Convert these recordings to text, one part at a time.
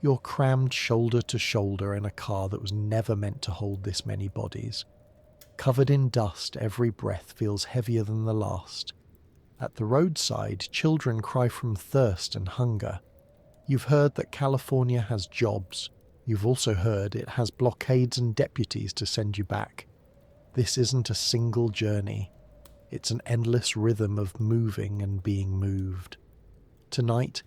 You're crammed shoulder to shoulder in a car that was never meant to hold this many bodies. Covered in dust, every breath feels heavier than the last. At the roadside, children cry from thirst and hunger. You've heard that California has jobs. You've also heard it has blockades and deputies to send you back. This isn't a single journey. It's an endless rhythm of moving and being moved. Tonight,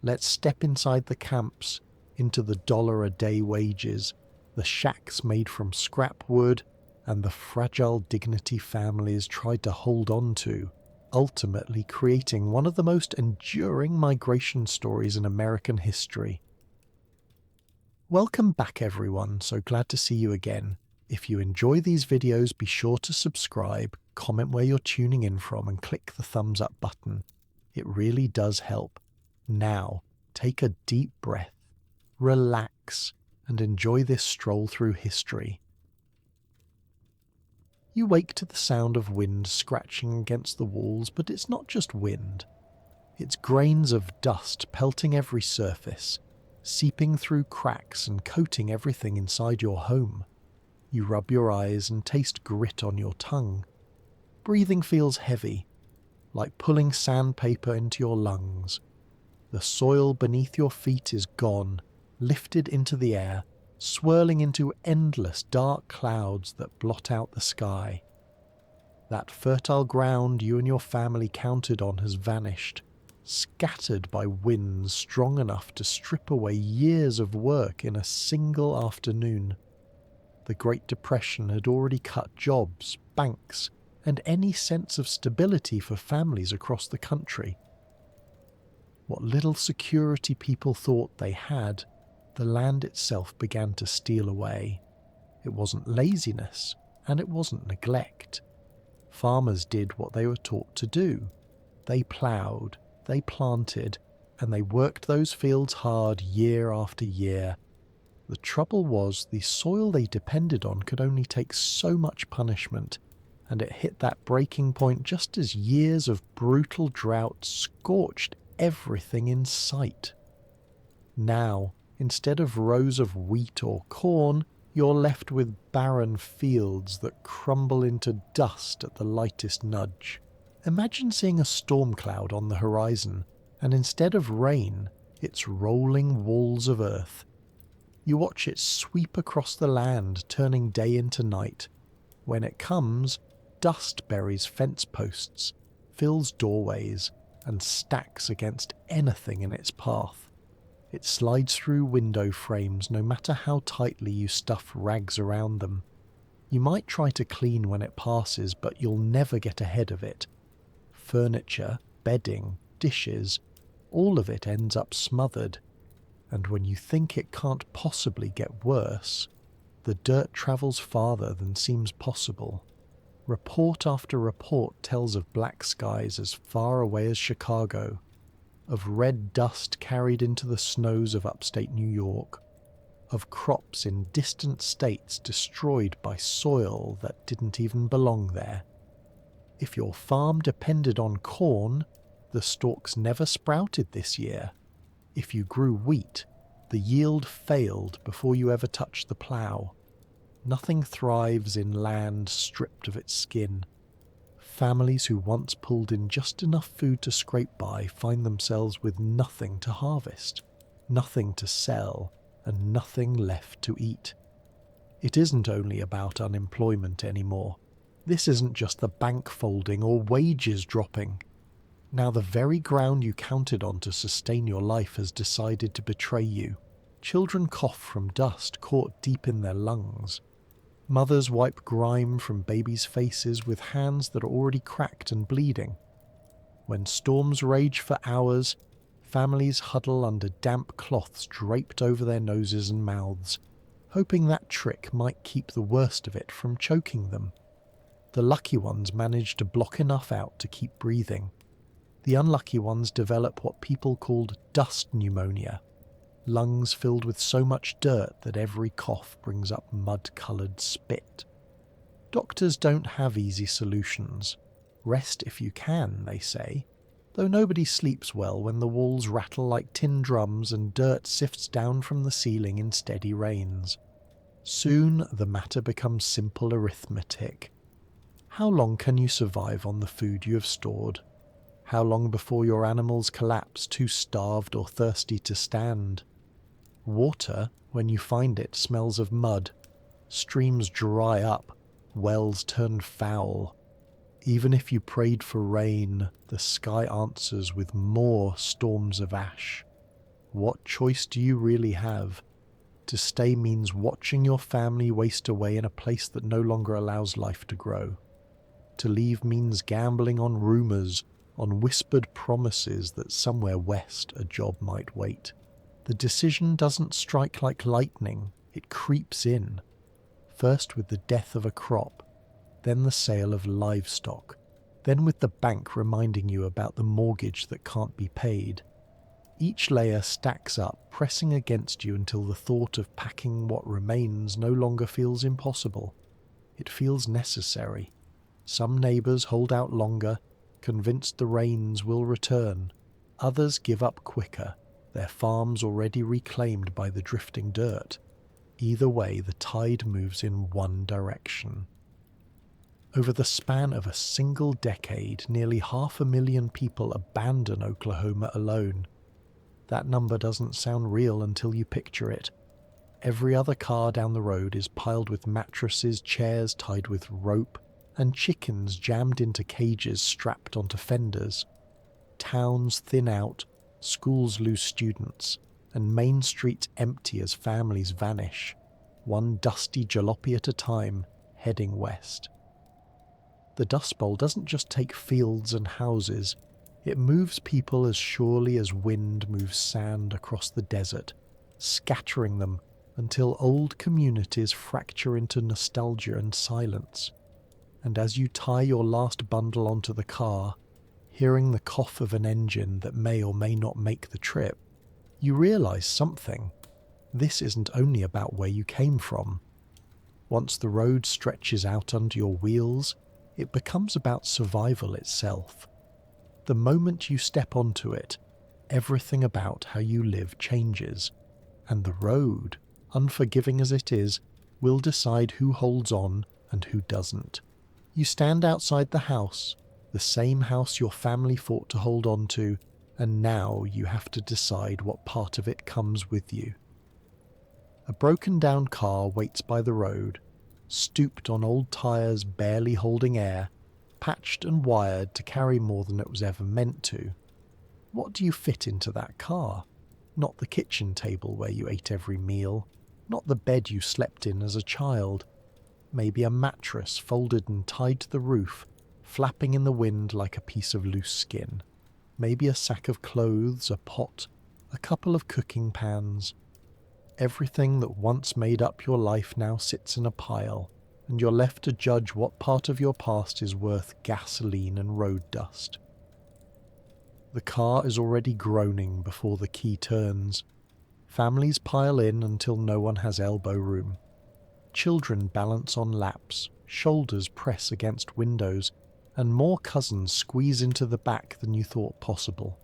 let's step inside the camps, into the $1-a-day wages, the shacks made from scrap wood, and the fragile dignity families tried to hold on to, ultimately creating one of the most enduring migration stories in American history. Welcome back everyone, so glad to see you again. If you enjoy these videos, be sure to subscribe, comment where you're tuning in from, and click the thumbs up button. It really does help. Now, take a deep breath, relax, and enjoy this stroll through history. You wake to the sound of wind scratching against the walls, but it's not just wind. It's grains of dust pelting every surface, seeping through cracks and coating everything inside your home. You rub your eyes and taste grit on your tongue. Breathing feels heavy, like pulling sandpaper into your lungs. The soil beneath your feet is gone, lifted into the air, swirling into endless dark clouds that blot out the sky. That fertile ground you and your family counted on has vanished, scattered by winds strong enough to strip away years of work in a single afternoon. The Great Depression had already cut jobs, banks, and any sense of stability for families across the country. What little security people thought they had, the land itself began to steal away. It wasn't laziness, and it wasn't neglect. Farmers did what they were taught to do. They ploughed, they planted, and they worked those fields hard year after year. The trouble was, the soil they depended on could only take so much punishment, and it hit that breaking point just as years of brutal drought scorched everything in sight. Now, instead of rows of wheat or corn, you're left with barren fields that crumble into dust at the lightest nudge. Imagine seeing a storm cloud on the horizon, and instead of rain, it's rolling walls of earth. You watch it sweep across the land, turning day into night. When it comes, dust buries fence posts, fills doorways, and stacks against anything in its path. It slides through window frames no matter how tightly you stuff rags around them. You might try to clean when it passes, but you'll never get ahead of it. Furniture, bedding, dishes, all of it ends up smothered. And when you think it can't possibly get worse, the dirt travels farther than seems possible. Report after report tells of black skies as far away as Chicago, of red dust carried into the snows of upstate New York, of crops in distant states destroyed by soil that didn't even belong there. If your farm depended on corn, the stalks never sprouted this year. If you grew wheat, the yield failed before you ever touched the plough. Nothing thrives in land stripped of its skin. Families who once pulled in just enough food to scrape by find themselves with nothing to harvest, nothing to sell, and nothing left to eat. It isn't only about unemployment anymore. This isn't just the bank folding or wages dropping. Now the very ground you counted on to sustain your life has decided to betray you. Children cough from dust caught deep in their lungs. Mothers wipe grime from babies' faces with hands that are already cracked and bleeding. When storms rage for hours, families huddle under damp cloths draped over their noses and mouths, hoping that trick might keep the worst of it from choking them. The lucky ones manage to block enough out to keep breathing. The unlucky ones develop what people called dust pneumonia, lungs filled with so much dirt that every cough brings up mud-coloured spit. Doctors don't have easy solutions. Rest if you can, they say. though nobody sleeps well when the walls rattle like tin drums and dirt sifts down from the ceiling in steady rains. Soon the matter becomes simple arithmetic. How long can you survive on the food you have stored? How long before your animals collapse, too starved or thirsty to stand? Water, when you find it, smells of mud. Streams dry up, wells turn foul. Even if you prayed for rain, the sky answers with more storms of ash. What choice do you really have? To stay means watching your family waste away in a place that no longer allows life to grow. To leave means gambling on rumours, on whispered promises that somewhere west a job might wait. The decision doesn't strike like lightning, it creeps in. First with the death of a crop, then the sale of livestock, then with the bank reminding you about the mortgage that can't be paid. Each layer stacks up, pressing against you until the thought of packing what remains no longer feels impossible. It feels necessary. Some neighbours hold out longer, convinced the rains will return. Others give up quicker, their farms already reclaimed by the drifting dirt. Either way, the tide moves in one direction. Over the span of a single decade, nearly 500,000 people abandon Oklahoma alone. That number doesn't sound real until you picture it. Every other car down the road is piled with mattresses, chairs tied with rope, and chickens jammed into cages strapped onto fenders. Towns thin out, schools lose students, and main streets empty as families vanish, one dusty jalopy at a time, heading west. The Dust Bowl doesn't just take fields and houses, it moves people as surely as wind moves sand across the desert, scattering them until old communities fracture into nostalgia and silence. And as you tie your last bundle onto the car, hearing the cough of an engine that may or may not make the trip, you realise something. This isn't only about where you came from. Once the road stretches out under your wheels, it becomes about survival itself. The moment you step onto it, everything about how you live changes, and the road, unforgiving as it is, will decide who holds on and who doesn't. You stand outside the house, the same house your family fought to hold on to, and now you have to decide what part of it comes with you. A broken-down car waits by the road, stooped on old tyres barely holding air, patched and wired to carry more than it was ever meant to. What do you fit into that car? Not the kitchen table where you ate every meal, not the bed you slept in as a child. Maybe a mattress folded and tied to the roof, flapping in the wind like a piece of loose skin. Maybe a sack of clothes, a pot, a couple of cooking pans. Everything that once made up your life now sits in a pile, and you're left to judge what part of your past is worth gasoline and road dust. The car is already groaning before the key turns. Families pile in until no one has elbow room. Children balance on laps, shoulders press against windows, and more cousins squeeze into the back than you thought possible.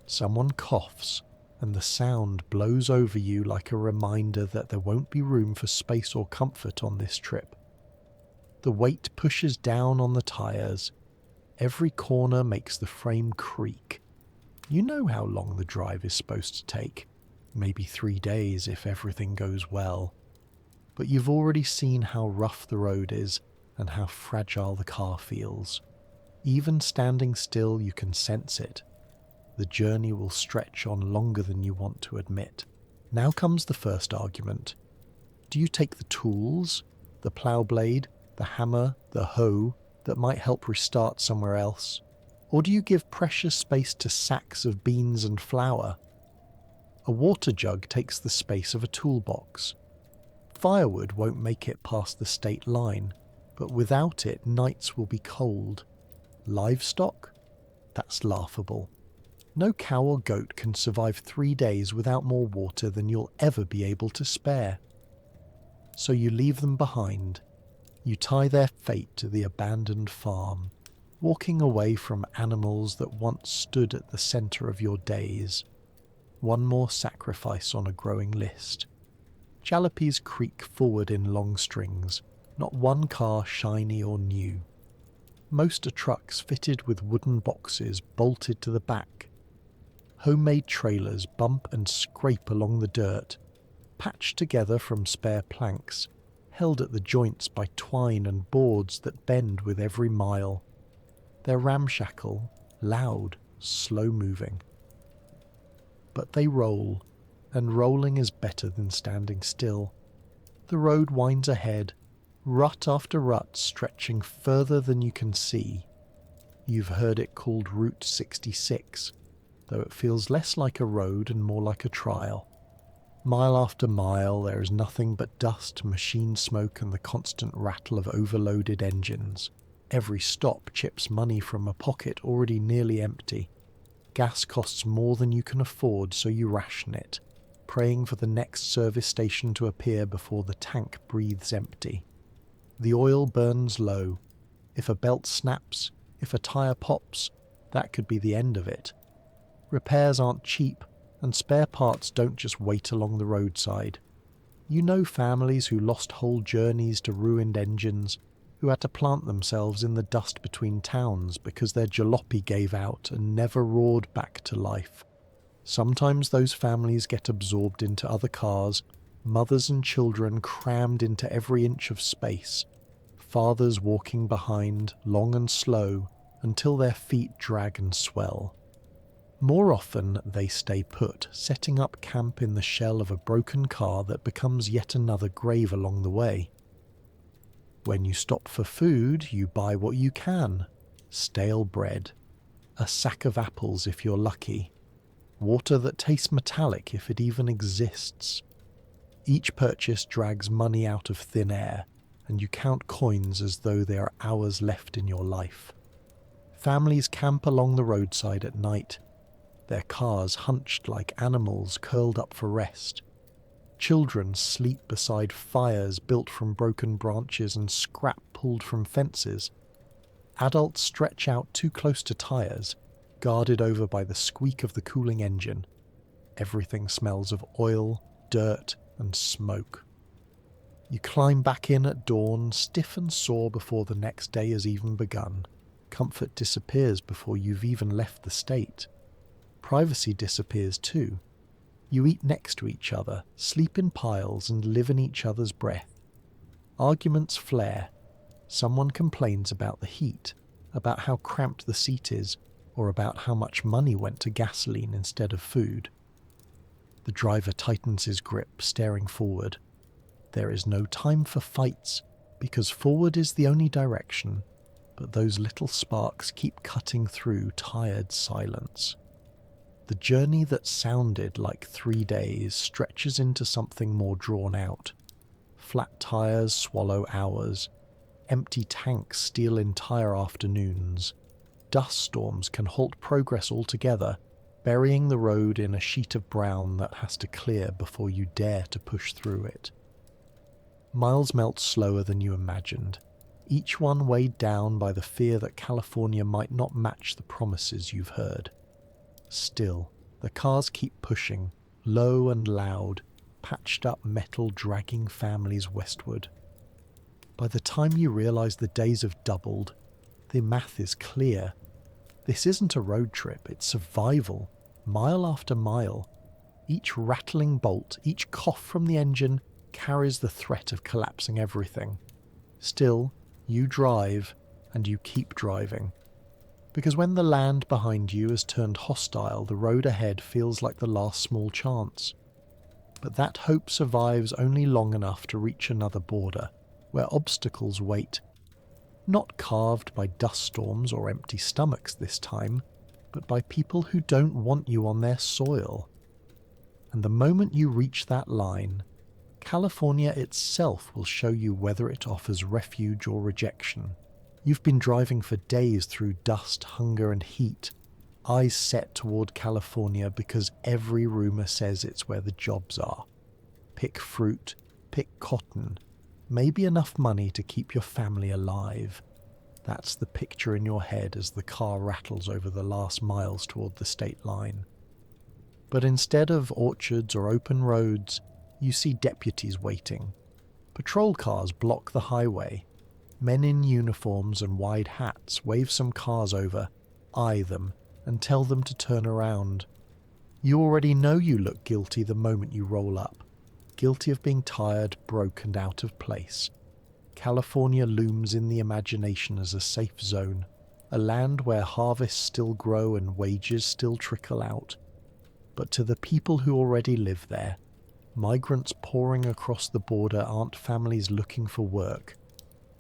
Someone coughs, and the sound blows over you like a reminder that there won't be room for space or comfort on this trip. The weight pushes down on the tyres. Every corner makes the frame creak. You know how long the drive is supposed to take. Maybe 3 days if everything goes well. But you've already seen how rough the road is and how fragile the car feels. Even standing still, you can sense it. The journey will stretch on longer than you want to admit. Now comes the first argument. Do you take the tools, the plough blade, the hammer, the hoe, that might help restart somewhere else? Or do you give precious space to sacks of beans and flour? A water jug takes the space of a toolbox. Firewood won't make it past the state line, but without it, nights will be cold. Livestock? That's laughable. No cow or goat can survive 3 days without more water than you'll ever be able to spare. So you leave them behind. You tie their fate to the abandoned farm. walking away from animals that once stood at the center of your days. One more sacrifice on a growing list. Jalopies creak forward in long strings, not one car shiny or new. Most are trucks fitted with wooden boxes bolted to the back. Homemade trailers bump and scrape along the dirt, patched together from spare planks, held at the joints by twine and boards that bend with every mile. They're ramshackle, loud, slow-moving. But they roll, and rolling is better than standing still. The road winds ahead, rut after rut stretching further than you can see. You've heard it called Route 66, though it feels less like a road and more like a trial. Mile after mile there is nothing but dust, machine smoke and the constant rattle of overloaded engines. Every stop chips money from a pocket already nearly empty. Gas costs more than you can afford, so you ration it, praying for the next service station to appear before the tank breathes empty. The oil burns low. If a belt snaps, if a tyre pops, that could be the end of it. Repairs aren't cheap, and spare parts don't just wait along the roadside. You know families who lost whole journeys to ruined engines, who had to plant themselves in the dust between towns because their jalopy gave out and never roared back to life. Sometimes those families get absorbed into other cars, mothers and children crammed into every inch of space, fathers walking behind, long and slow, until their feet drag and swell. More often they stay put, setting up camp in the shell of a broken car that becomes yet another grave along the way. When you stop for food, you buy what you can. Stale bread, a sack of apples if you're lucky, water that tastes metallic if it even exists. Each purchase drags money out of thin air, and you count coins as though there are hours left in your life. Families camp along the roadside at night, their cars hunched like animals curled up for rest. Children sleep beside fires built from broken branches and scrap pulled from fences. Adults stretch out too close to tires, guarded over by the squeak of the cooling engine. Everything smells of oil, dirt, and smoke. You climb back in at dawn, stiff and sore before the next day has even begun. Comfort disappears before you've even left the state. Privacy disappears too. You eat next to each other, sleep in piles, and live in each other's breath. Arguments flare. Someone complains about the heat, about how cramped the seat is, or about how much money went to gasoline instead of food. The driver tightens his grip, staring forward. There is no time for fights, because forward is the only direction, but those little sparks keep cutting through tired silence. The journey that sounded like 3 days stretches into something more drawn out. Flat tires swallow hours. Empty tanks steal entire afternoons. Dust storms can halt progress altogether, burying the road in a sheet of brown that has to clear before you dare to push through it. Miles melt slower than you imagined, each one weighed down by the fear that California might not match the promises you've heard. Still, the cars keep pushing, low and loud, patched up metal dragging families westward. By the time you realise the days have doubled, the math is clear. This isn't a road trip, it's survival, mile after mile. Each rattling bolt, each cough from the engine carries the threat of collapsing everything. Still, you drive, and you keep driving. Because when the land behind you has turned hostile, the road ahead feels like the last small chance. But that hope survives only long enough to reach another border, where obstacles wait. Not carved by dust storms or empty stomachs this time, but by people who don't want you on their soil. And the moment you reach that line, California itself will show you whether it offers refuge or rejection. You've been driving for days through dust, hunger and heat, eyes set toward California because every rumor says it's where the jobs are. Pick fruit, pick cotton, maybe enough money to keep your family alive. That's the picture in your head as the car rattles over the last miles toward the state line. But instead of orchards or open roads, you see deputies waiting. Patrol cars block the highway. Men in uniforms and wide hats wave some cars over, eye them, and tell them to turn around. You already know you look guilty the moment you roll up. Guilty of being tired, broke, and out of place. California looms in the imagination as a safe zone, a land where harvests still grow and wages still trickle out. But to the people who already live there, migrants pouring across the border aren't families looking for work.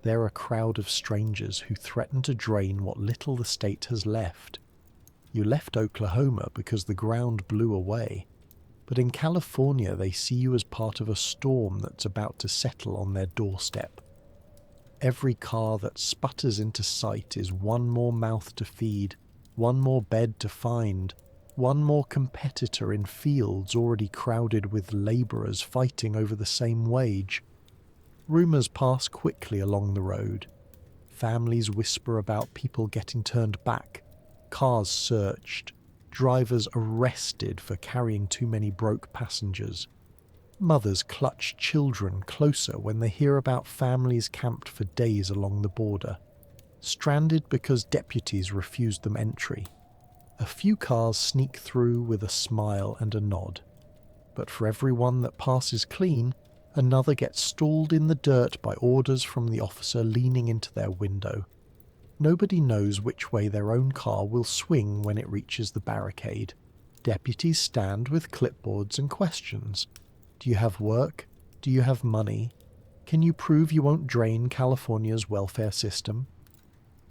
They're a crowd of strangers who threaten to drain what little the state has left. You left Oklahoma because the ground blew away, but in California they see you as part of a storm that's about to settle on their doorstep. Every car that sputters into sight is one more mouth to feed, one more bed to find, one more competitor in fields already crowded with labourers fighting over the same wage. Rumours pass quickly along the road. Families whisper about people getting turned back, cars searched, drivers arrested for carrying too many broke passengers. Mothers clutch children closer when they hear about families camped for days along the border, stranded because deputies refused them entry. A few cars sneak through with a smile and a nod, but for every one that passes clean, another gets stalled in the dirt by orders from the officer leaning into their window. Nobody knows which way their own car will swing when it reaches the barricade. Deputies stand with clipboards and questions. Do you have work? Do you have money? Can you prove you won't drain California's welfare system?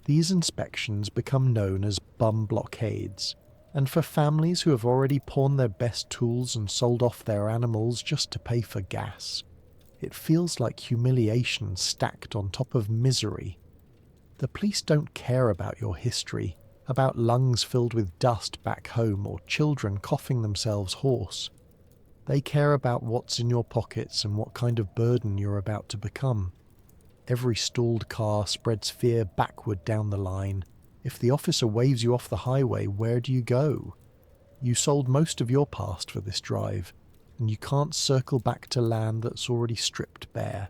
These inspections become known as bum blockades, and for families who have already pawned their best tools and sold off their animals just to pay for gas, it feels like humiliation stacked on top of misery. The police don't care about your history, about lungs filled with dust back home or children coughing themselves hoarse. They care about what's in your pockets and what kind of burden you're about to become. Every stalled car spreads fear backward down the line. If the officer waves you off the highway, where do you go? You sold most of your past for this drive, and you can't circle back to land that's already stripped bare.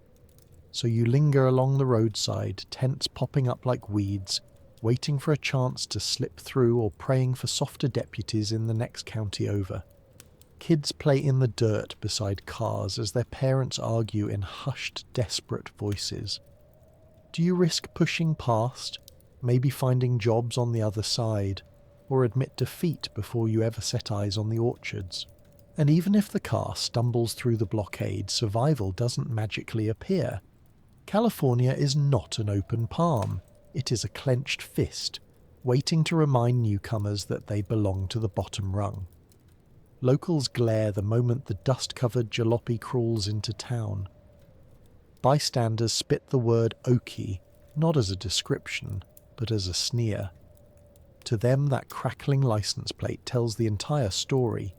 So you linger along the roadside, tents popping up like weeds, waiting for a chance to slip through or praying for softer deputies in the next county over. Kids play in the dirt beside cars as their parents argue in hushed, desperate voices. Do you risk pushing past, maybe finding jobs on the other side, or admit defeat before you ever set eyes on the orchards? And even if the car stumbles through the blockade, survival doesn't magically appear. California is not an open palm. It is a clenched fist, waiting to remind newcomers that they belong to the bottom rung. Locals glare the moment the dust-covered jalopy crawls into town. Bystanders spit the word Okie, not as a description, but as a sneer. To them, that crackling license plate tells the entire story.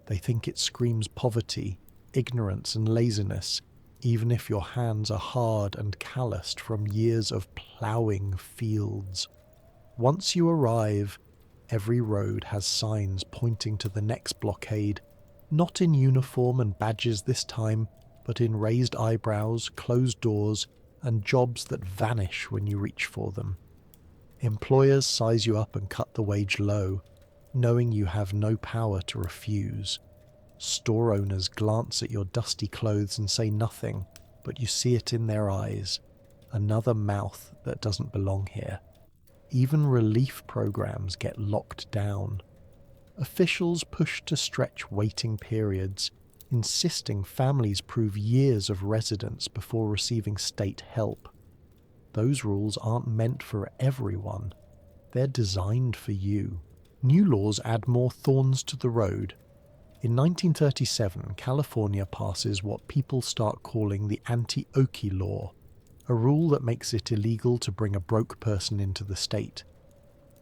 They think it screams poverty, ignorance and laziness, even if your hands are hard and calloused from years of ploughing fields. Once you arrive, every road has signs pointing to the next blockade, not in uniform and badges this time, but in raised eyebrows, closed doors, and jobs that vanish when you reach for them. Employers size you up and cut the wage low, knowing you have no power to refuse. Store owners glance at your dusty clothes and say nothing, but you see it in their eyes. Another mouth that doesn't belong here. Even relief programs get locked down. Officials push to stretch waiting periods, insisting families prove years of residence before receiving state help. Those rules aren't meant for everyone. They're designed for you. New laws add more thorns to the road. In 1937, California passes what people start calling the anti-Okie law, a rule that makes it illegal to bring a broke person into the state.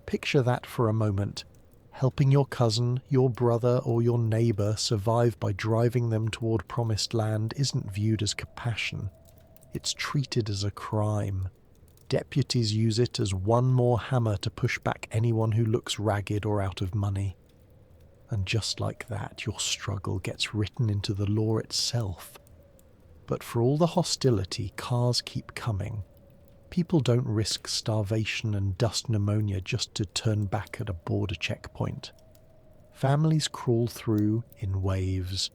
Picture that for a moment. Helping your cousin, your brother, or your neighbour survive by driving them toward promised land isn't viewed as compassion. It's treated as a crime. Deputies use it as one more hammer to push back anyone who looks ragged or out of money. And just like that, your struggle gets written into the law itself. But for all the hostility, cars keep coming. People don't risk starvation and dust pneumonia just to turn back at a border checkpoint. Families crawl through in waves,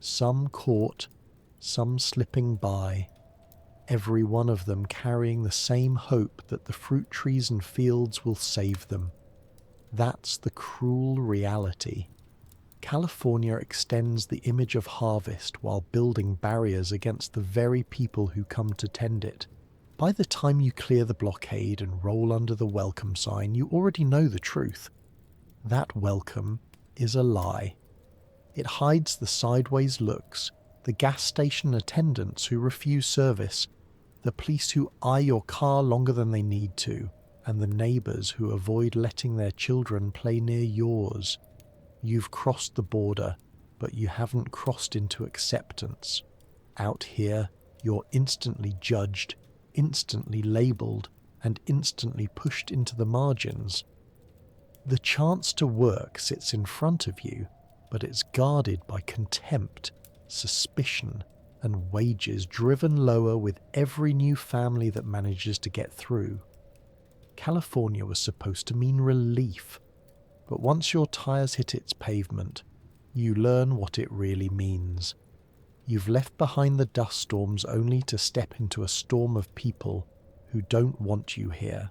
some caught, some slipping by, every one of them carrying the same hope that the fruit trees and fields will save them. That's the cruel reality. California extends the image of harvest while building barriers against the very people who come to tend it. By the time you clear the blockade and roll under the welcome sign, you already know the truth. That welcome is a lie. It hides the sideways looks, the gas station attendants who refuse service, the police who eye your car longer than they need to, and the neighbours who avoid letting their children play near yours. You've crossed the border, but you haven't crossed into acceptance. Out here, you're instantly judged, instantly labelled, and instantly pushed into the margins. The chance to work sits in front of you, but it's guarded by contempt, suspicion, and wages driven lower with every new family that manages to get through. California was supposed to mean relief, but once your tyres hit its pavement, you learn what it really means. You've left behind the dust storms only to step into a storm of people who don't want you here.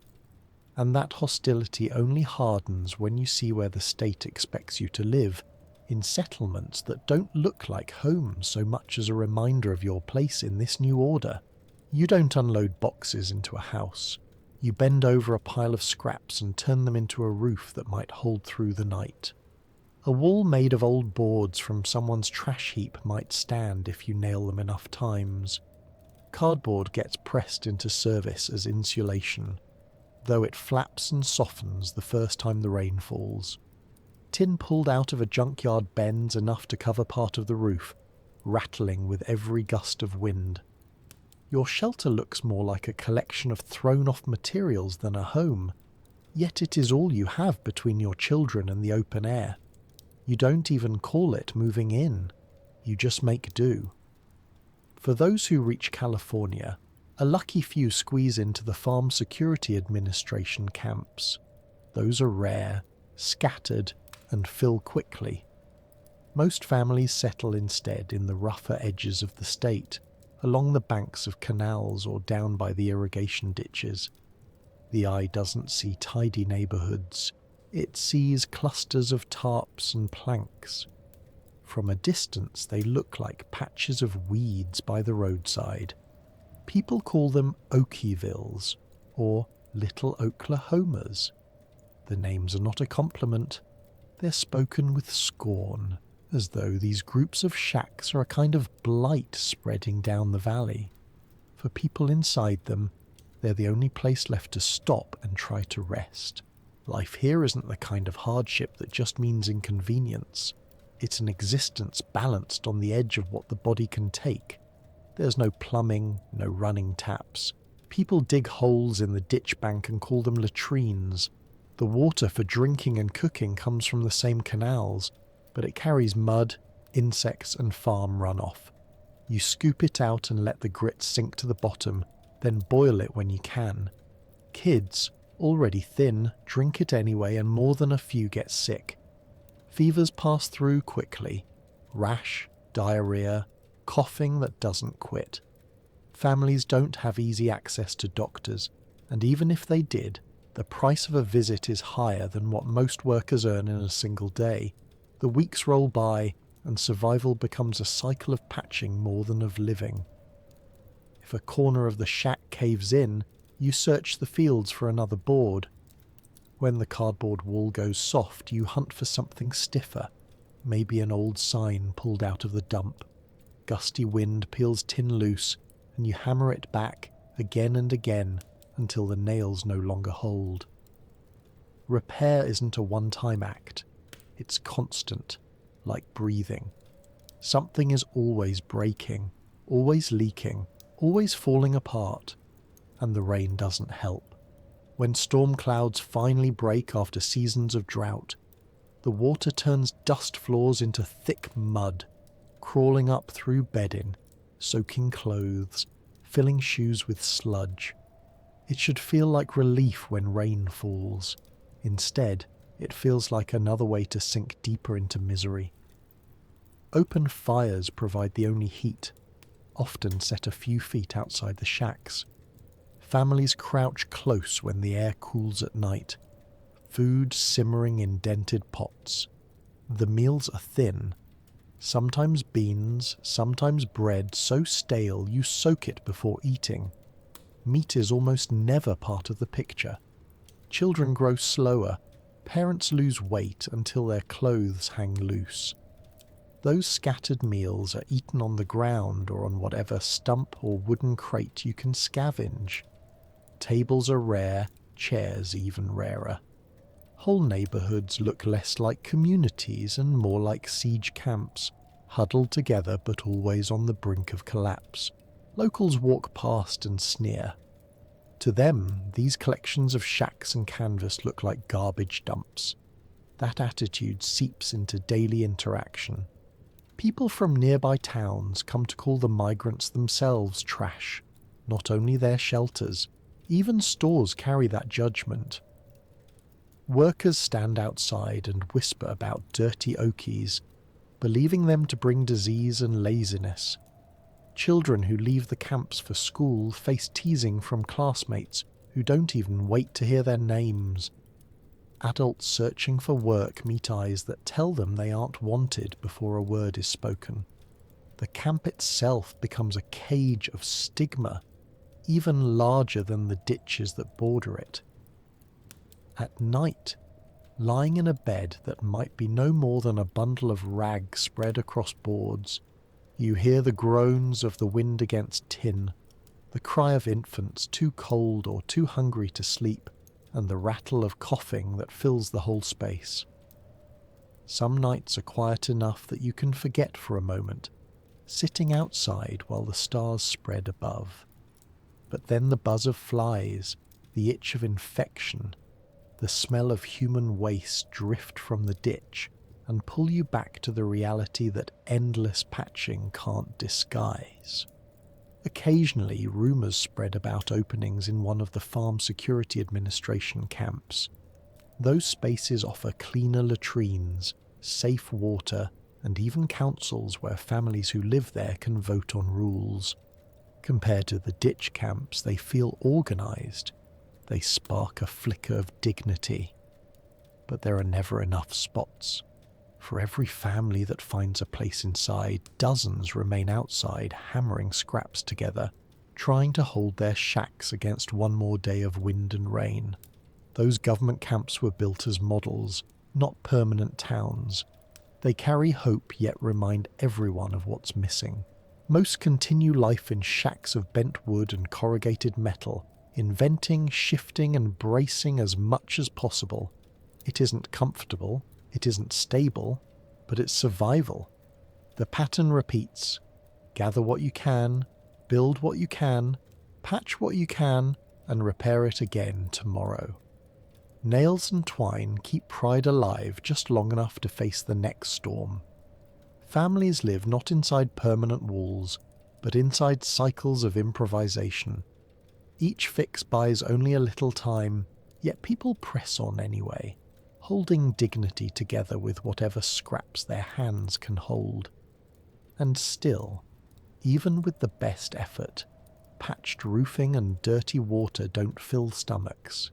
And that hostility only hardens when you see where the state expects you to live, in settlements that don't look like home so much as a reminder of your place in this new order. You don't unload boxes into a house. You bend over a pile of scraps and turn them into a roof that might hold through the night. A wall made of old boards from someone's trash heap might stand if you nail them enough times. Cardboard gets pressed into service as insulation, though it flaps and softens the first time the rain falls. Tin pulled out of a junkyard bends enough to cover part of the roof, rattling with every gust of wind. Your shelter looks more like a collection of thrown-off materials than a home, yet it is all you have between your children and the open air. You don't even call it moving in. You just make do. For those who reach California, a lucky few squeeze into the Farm Security Administration camps. Those are rare, scattered, and fill quickly. Most families settle instead in the rougher edges of the state, along the banks of canals or down by the irrigation ditches. The eye doesn't see tidy neighbourhoods. It sees clusters of tarps and planks. From a distance, they look like patches of weeds by the roadside. People call them Okievilles or Little Oklahomas. The names are not a compliment. They're spoken with scorn, as though these groups of shacks are a kind of blight spreading down the valley. For people inside them, they're the only place left to stop and try to rest. Life here isn't the kind of hardship that just means inconvenience. It's an existence balanced on the edge of what the body can take. There's no plumbing, no running taps. People dig holes in the ditch bank and call them latrines. The water for drinking and cooking comes from the same canals, but it carries mud, insects, and farm runoff. You scoop it out and let the grit sink to the bottom, then boil it when you can. Kids, already thin, drink it anyway, and more than a few get sick. Fevers pass through quickly. Rash, diarrhea, coughing that doesn't quit. Families don't have easy access to doctors, and even if they did, the price of a visit is higher than what most workers earn in a single day. The weeks roll by, and survival becomes a cycle of patching more than of living. If a corner of the shack caves in, you search the fields for another board. When the cardboard wall goes soft, you hunt for something stiffer, maybe an old sign pulled out of the dump. Gusty wind peels tin loose, and you hammer it back again and again until the nails no longer hold. Repair isn't a one-time act. It's constant, like breathing. Something is always breaking, always leaking, always falling apart. and the rain doesn't help. When storm clouds finally break after seasons of drought, the water turns dust floors into thick mud, crawling up through bedding, soaking clothes, filling shoes with sludge. It should feel like relief when rain falls. Instead, it feels like another way to sink deeper into misery. Open fires provide the only heat, often set a few feet outside the shacks. Families crouch close when the air cools at night, food simmering in dented pots. The meals are thin, sometimes beans, sometimes bread so stale you soak it before eating. Meat is almost never part of the picture. Children grow slower, parents lose weight until their clothes hang loose. Those scattered meals are eaten on the ground or on whatever stump or wooden crate you can scavenge. Tables are rare, chairs even rarer. Whole neighbourhoods look less like communities and more like siege camps, huddled together but always on the brink of collapse. Locals walk past and sneer. To them, these collections of shacks and canvas look like garbage dumps. That attitude seeps into daily interaction. People from nearby towns come to call the migrants themselves trash, not only their shelters. Even stores carry that judgment. Workers stand outside and whisper about dirty Okies, believing them to bring disease and laziness. Children who leave the camps for school face teasing from classmates who don't even wait to hear their names. Adults searching for work meet eyes that tell them they aren't wanted before a word is spoken. The camp itself becomes a cage of stigma, even larger than the ditches that border it. At night, lying in a bed that might be no more than a bundle of rags spread across boards, you hear the groans of the wind against tin, the cry of infants too cold or too hungry to sleep, and the rattle of coughing that fills the whole space. Some nights are quiet enough that you can forget for a moment, sitting outside while the stars spread above. But then the buzz of flies, the itch of infection, the smell of human waste drift from the ditch and pull you back to the reality that endless patching can't disguise. Occasionally, rumours spread about openings in one of the Farm Security Administration camps. Those spaces offer cleaner latrines, safe water, and even councils where families who live there can vote on rules. Compared to the ditch camps, they feel organised. They spark a flicker of dignity. But there are never enough spots. For every family that finds a place inside, dozens remain outside, hammering scraps together, trying to hold their shacks against one more day of wind and rain. Those government camps were built as models, not permanent towns. They carry hope yet remind everyone of what's missing. Most continue life in shacks of bent wood and corrugated metal, inventing, shifting and bracing as much as possible. It isn't comfortable, it isn't stable, but it's survival. The pattern repeats. Gather what you can, build what you can, patch what you can, and repair it again tomorrow. Nails and twine keep pride alive just long enough to face the next storm. Families live not inside permanent walls, but inside cycles of improvisation. Each fix buys only a little time, yet people press on anyway, holding dignity together with whatever scraps their hands can hold. And still, even with the best effort, patched roofing and dirty water don't fill stomachs.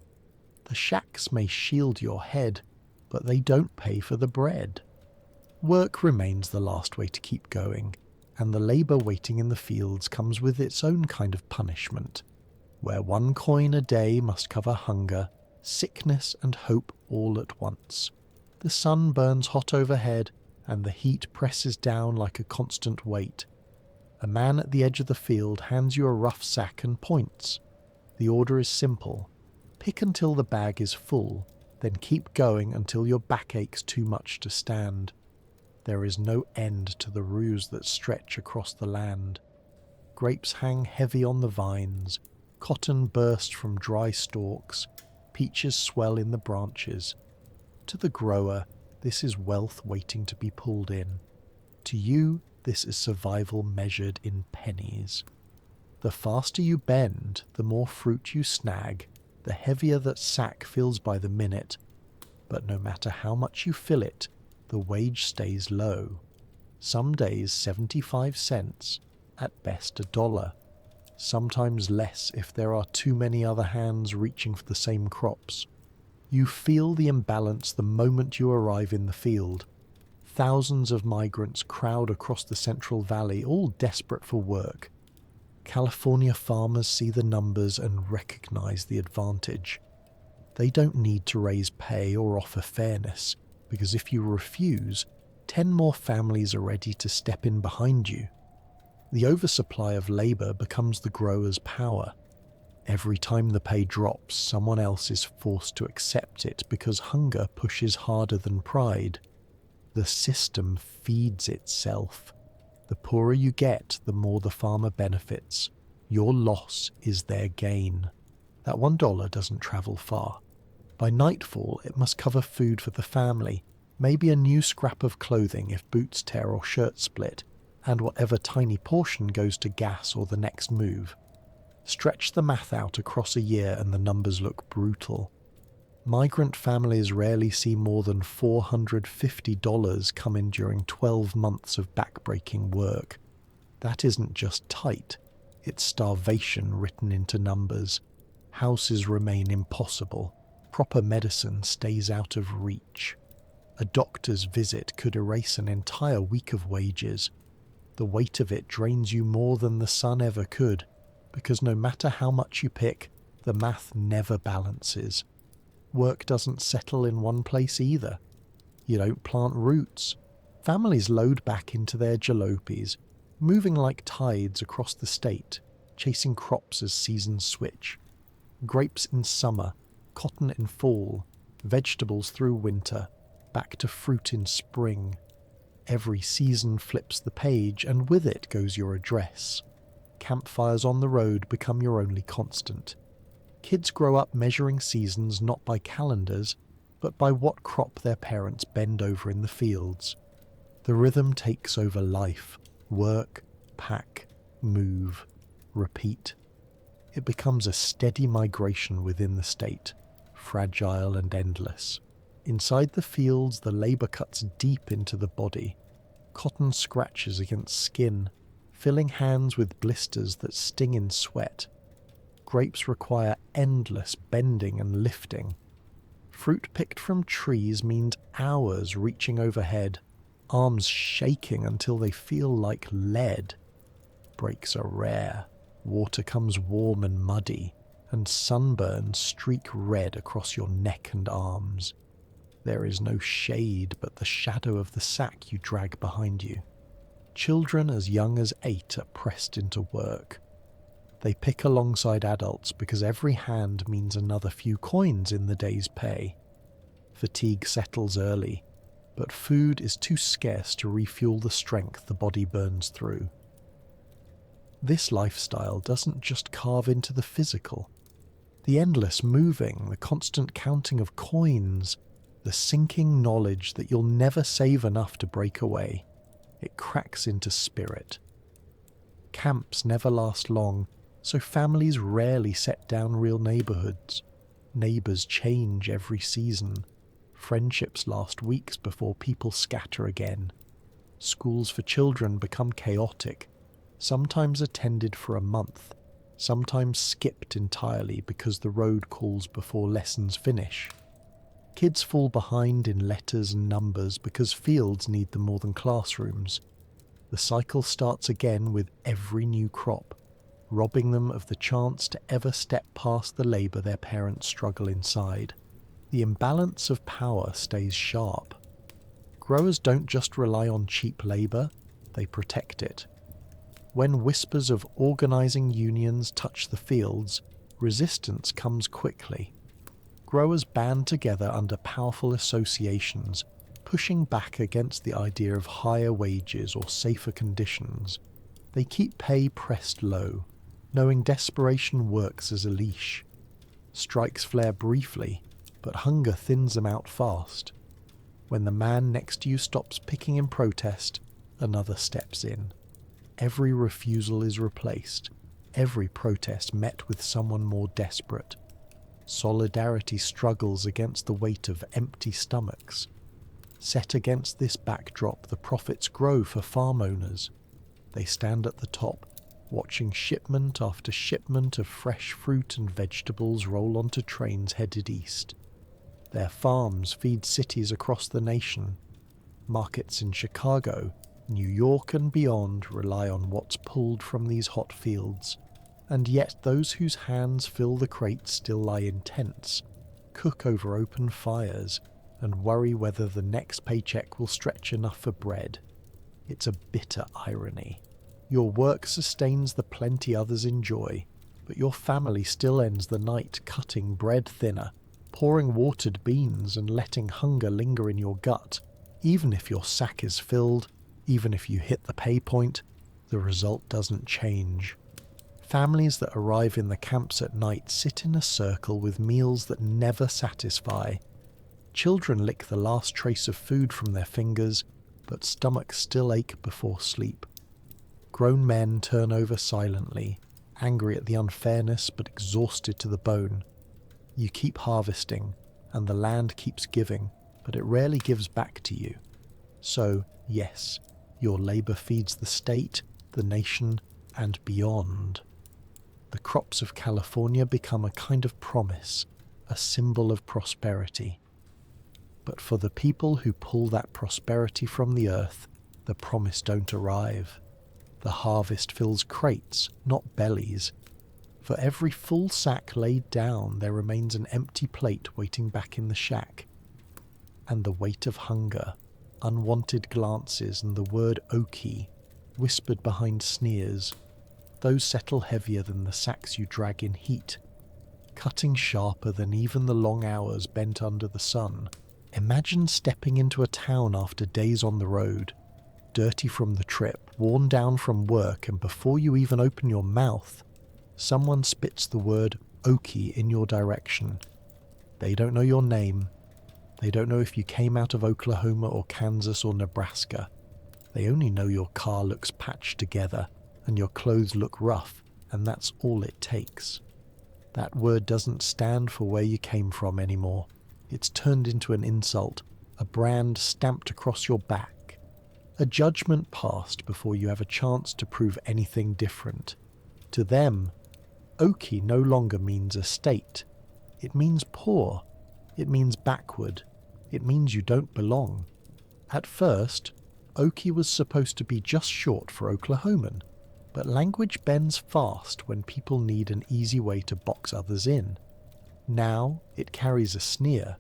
The shacks may shield your head, but they don't pay for the bread. Work remains the last way to keep going, and the labour waiting in the fields comes with its own kind of punishment, where 1 coin a day must cover hunger, sickness and hope all at once. The sun burns hot overhead, and the heat presses down like a constant weight. A man at the edge of the field hands you a rough sack and points. The order is simple. Pick until the bag is full, then keep going until your back aches too much to stand. There is no end to the rows that stretch across the land. Grapes hang heavy on the vines, Cotton bursts from dry stalks, peaches swell in the branches. To the grower, this is wealth waiting to be pulled in. To you, this is survival measured in pennies. The faster you bend, the more fruit you snag, the heavier that sack feels by the minute. But no matter how much you fill it, the wage stays low. Some days 75 cents, at best $1. Sometimes less if there are too many other hands reaching for the same crops. You feel the imbalance the moment you arrive in the field. Thousands of migrants crowd across the Central Valley, all desperate for work. California farmers see the numbers and recognize the advantage. They don't need to raise pay or offer fairness, because if you refuse, 10 more families are ready to step in behind you. The oversupply of labor becomes the grower's power. Every time the pay drops, someone else is forced to accept it because hunger pushes harder than pride. The system feeds itself. The poorer you get, the more the farmer benefits. Your loss is their gain. That $1 doesn't travel far. By nightfall, it must cover food for the family, maybe a new scrap of clothing if boots tear or shirts split, and whatever tiny portion goes to gas or the next move. Stretch the math out across a year and the numbers look brutal. Migrant families rarely see more than $450 come in during 12 months of backbreaking work. That isn't just tight, it's starvation written into numbers. Houses remain impossible. Proper medicine stays out of reach. A doctor's visit could erase an entire week of wages. The weight of it drains you more than the sun ever could, because no matter how much you pick, the math never balances. Work doesn't settle in one place either. You don't plant roots. Families load back into their jalopies, moving like tides across the state, chasing crops as seasons switch. Grapes in summer, cotton in fall, vegetables through winter, back to fruit in spring. Every season flips the page, and with it goes your address. Campfires on the road become your only constant. Kids grow up measuring seasons not by calendars, but by what crop their parents bend over in the fields. The rhythm takes over life. Work, pack, move, repeat. It becomes a steady migration within the state, fragile and endless. Inside the fields, the labor cuts deep into the body. Cotton scratches against skin, filling hands with blisters that sting in sweat. Grapes require endless bending and lifting. Fruit picked from trees means hours reaching overhead, arms shaking until they feel like lead. Breaks are rare. Water comes warm and muddy, and sunburns streak red across your neck and arms. There is no shade but the shadow of the sack you drag behind you. Children as young as 8 are pressed into work. They pick alongside adults because every hand means another few coins in the day's pay. Fatigue settles early, but food is too scarce to refuel the strength the body burns through. This lifestyle doesn't just carve into the physical. The endless moving, the constant counting of coins, the sinking knowledge that you'll never save enough to break away, it cracks into spirit. Camps never last long, so families rarely set down real neighborhoods. Neighbors change every season. Friendships last weeks before people scatter again. Schools for children become chaotic, sometimes attended for a month, sometimes skipped entirely because the road calls before lessons finish. Kids fall behind in letters and numbers because fields need them more than classrooms. The cycle starts again with every new crop, robbing them of the chance to ever step past the labor their parents struggle inside. The imbalance of power stays sharp. Growers don't just rely on cheap labor, they protect it. When whispers of organizing unions touch the fields, resistance comes quickly. Growers band together under powerful associations, pushing back against the idea of higher wages or safer conditions. They keep pay pressed low. knowing desperation works as a leash. Strikes flare briefly, but hunger thins them out fast. When the man next to you stops picking in protest, another steps in. Every refusal is replaced, every protest met with someone more desperate. Solidarity struggles against the weight of empty stomachs. Set against this backdrop, the profits grow for farm owners. They stand at the top, watching shipment after shipment of fresh fruit and vegetables roll onto trains headed east. Their farms feed cities across the nation. Markets in Chicago, New York and beyond rely on what's pulled from these hot fields. And yet those whose hands fill the crates still lie in tents, cook over open fires, and worry whether the next paycheck will stretch enough for bread. It's a bitter irony. Your work sustains the plenty others enjoy, but your family still ends the night cutting bread thinner, pouring watered beans and letting hunger linger in your gut. Even if your sack is filled, even if you hit the pay point, the result doesn't change. Families that arrive in the camps at night sit in a circle with meals that never satisfy. Children lick the last trace of food from their fingers, but stomachs still ache before sleep. Grown men turn over silently, angry at the unfairness but exhausted to the bone. You keep harvesting, and the land keeps giving, but it rarely gives back to you. So, yes, your labour feeds the state, the nation, and beyond. The crops of California become a kind of promise, a symbol of prosperity. But for the people who pull that prosperity from the earth, the promise don't arrive. The harvest fills crates, not bellies. For every full sack laid down, there remains an empty plate waiting back in the shack. And the weight of hunger, unwanted glances, and the word Okie, whispered behind sneers, those settle heavier than the sacks you drag in heat, cutting sharper than even the long hours bent under the sun. Imagine stepping into a town after days on the road, dirty from the trip, worn down from work, and before you even open your mouth, someone spits the word Okie in your direction. They don't know your name. They don't know if you came out of Oklahoma or Kansas or Nebraska. They only know your car looks patched together and your clothes look rough, and that's all it takes. That word doesn't stand for where you came from anymore. It's turned into an insult, a brand stamped across your back, a judgment passed before you have a chance to prove anything different. To them, Okie no longer means a state. It means poor. It means backward. It means you don't belong. At first, Okie was supposed to be just short for Oklahoman, but language bends fast when people need an easy way to box others in. Now it carries a sneer.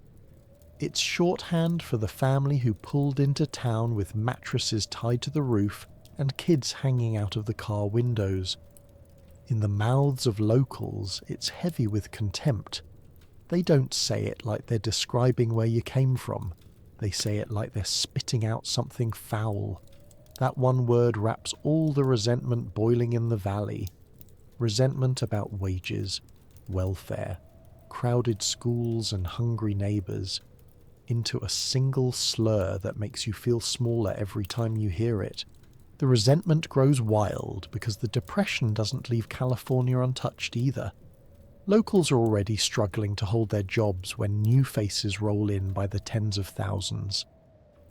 It's shorthand for the family who pulled into town with mattresses tied to the roof and kids hanging out of the car windows. In the mouths of locals, it's heavy with contempt. They don't say it like they're describing where you came from. They say it like they're spitting out something foul. That one word wraps all the resentment boiling in the valley. Resentment about wages, welfare, crowded schools and hungry neighbours, into a single slur that makes you feel smaller every time you hear it. The resentment grows wild because the depression doesn't leave California untouched either. Locals are already struggling to hold their jobs when new faces roll in by the tens of thousands.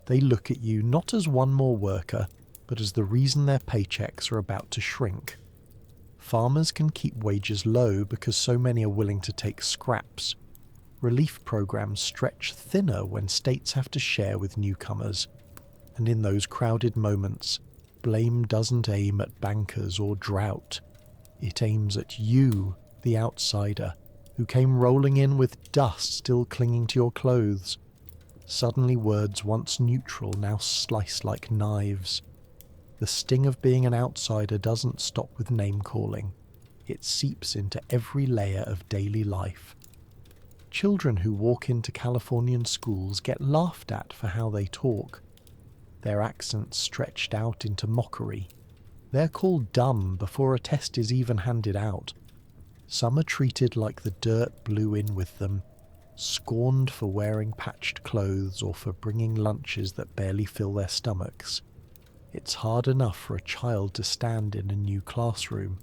They look at you not as one more worker, but as the reason their paychecks are about to shrink. Farmers can keep wages low because so many are willing to take scraps. Relief programs stretch thinner when states have to share with newcomers. And in those crowded moments, blame doesn't aim at bankers or drought. It aims at you, the outsider, who came rolling in with dust still clinging to your clothes. Suddenly words once neutral now slice like knives. The sting of being an outsider doesn't stop with name-calling. It seeps into every layer of daily life. Children who walk into Californian schools get laughed at for how they talk. Their accents stretched out into mockery. They're called dumb before a test is even handed out. Some are treated like the dirt blew in with them, scorned for wearing patched clothes or for bringing lunches that barely fill their stomachs. It's hard enough for a child to stand in a new classroom.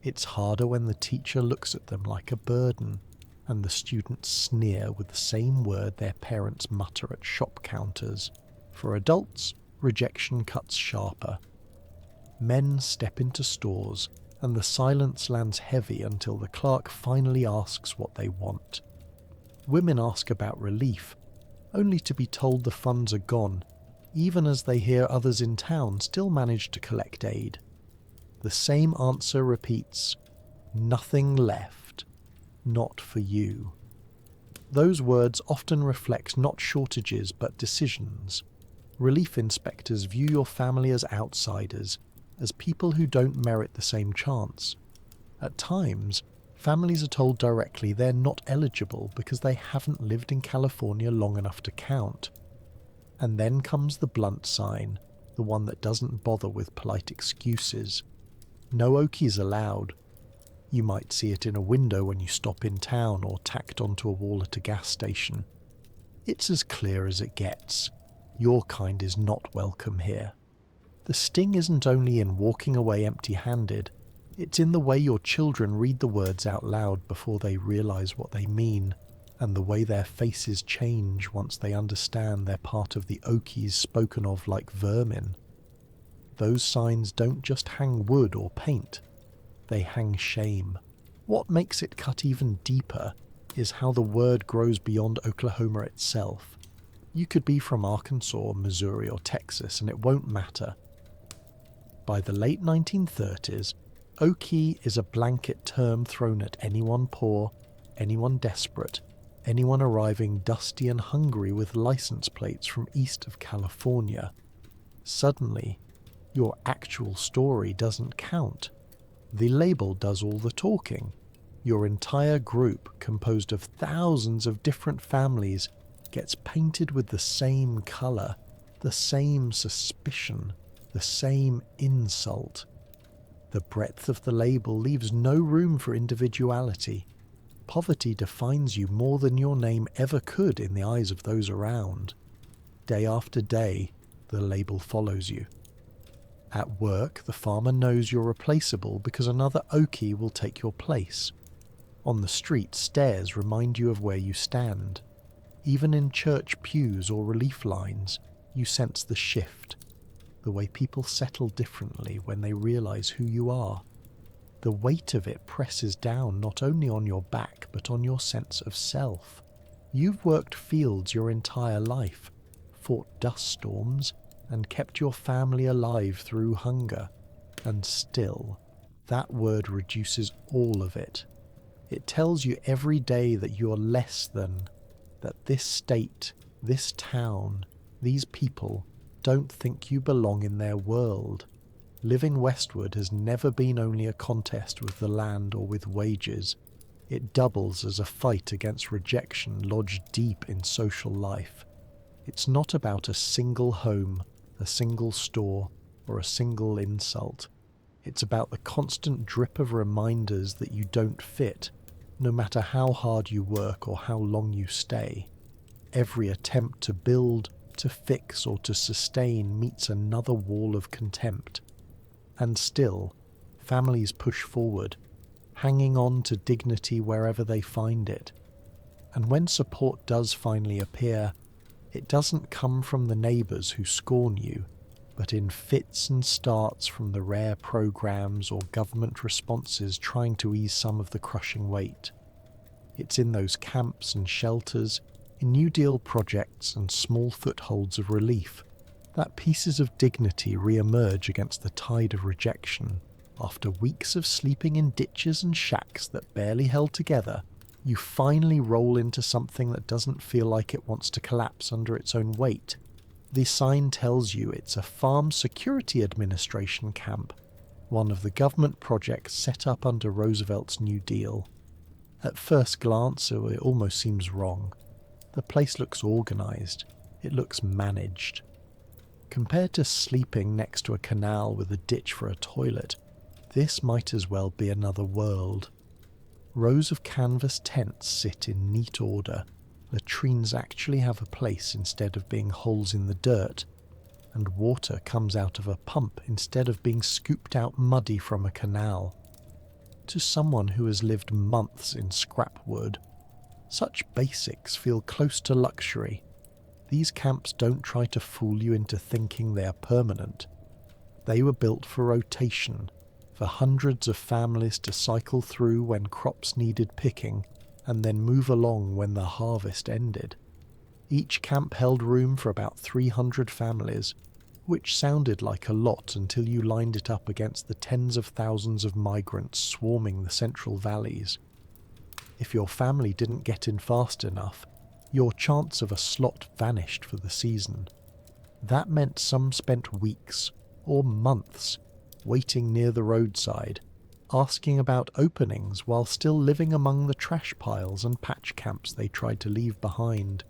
It's harder when the teacher looks at them like a burden, and the students sneer with the same word their parents mutter at shop counters. For adults, rejection cuts sharper. Men step into stores, and the silence lands heavy until the clerk finally asks what they want. Women ask about relief, only to be told the funds are gone, even as they hear others in town still manage to collect aid. The same answer repeats, nothing left, not for you. Those words often reflect not shortages but decisions. Relief inspectors view your family as outsiders, as people who don't merit the same chance. At times, families are told directly they're not eligible because they haven't lived in California long enough to count. And then comes the blunt sign, the one that doesn't bother with polite excuses. No Okies allowed. You might see it in a window when you stop in town or tacked onto a wall at a gas station. It's as clear as it gets. Your kind is not welcome here. The sting isn't only in walking away empty-handed, it's in the way your children read the words out loud before they realise what they mean, and the way their faces change once they understand they're part of the Okies spoken of like vermin. Those signs don't just hang wood or paint, they hang shame. What makes it cut even deeper is how the word grows beyond Oklahoma itself. You could be from Arkansas, Missouri or Texas and it won't matter. By the late 1930s, Okie is a blanket term thrown at anyone poor, anyone desperate, anyone arriving dusty and hungry with license plates from east of California. Suddenly, your actual story doesn't count. The label does all the talking. Your entire group, composed of thousands of different families, gets painted with the same colour, the same suspicion, the same insult. The breadth of the label leaves no room for individuality. Poverty defines you more than your name ever could in the eyes of those around. Day after day, the label follows you. At work, the farmer knows you're replaceable because another Okie will take your place. On the street, stairs remind you of where you stand. Even in church pews or relief lines, you sense the shift, the way people settle differently when they realize who you are. The weight of it presses down not only on your back but on your sense of self. You've worked fields your entire life, fought dust storms, and kept your family alive through hunger. And still, that word reduces all of it. It tells you every day that you're less than, that this state, this town, these people don't think you belong in their world. Living westward has never been only a contest with the land or with wages. It doubles as a fight against rejection lodged deep in social life. It's not about a single home, a single store, or a single insult. It's about the constant drip of reminders that you don't fit, no matter how hard you work or how long you stay. Every attempt to build, to fix, or to sustain meets another wall of contempt. And still, families push forward, hanging on to dignity wherever they find it. And when support does finally appear, it doesn't come from the neighbours who scorn you, but in fits and starts from the rare programs or government responses trying to ease some of the crushing weight. It's in those camps and shelters, in New Deal projects and small footholds of relief, that pieces of dignity re-emerge against the tide of rejection. After weeks of sleeping in ditches and shacks that barely held together, you finally roll into something that doesn't feel like it wants to collapse under its own weight. The sign tells you it's a Farm Security Administration camp, one of the government projects set up under Roosevelt's New Deal. At first glance, it almost seems wrong. The place looks organised. It looks managed. Compared to sleeping next to a canal with a ditch for a toilet, this might as well be another world. Rows of canvas tents sit in neat order. Latrines actually have a place instead of being holes in the dirt, and water comes out of a pump instead of being scooped out muddy from a canal. To someone who has lived months in scrap wood, such basics feel close to luxury. These camps don't try to fool you into thinking they are permanent. They were built for rotation, for hundreds of families to cycle through when crops needed picking, and then move along when the harvest ended. Each camp held room for about 300 families, which sounded like a lot until you lined it up against the tens of thousands of migrants swarming the central valleys. If your family didn't get in fast enough, your chance of a slot vanished for the season. That meant some spent weeks, or months, waiting near the roadside, asking about openings while still living among the trash piles and patch camps they tried to leave behind.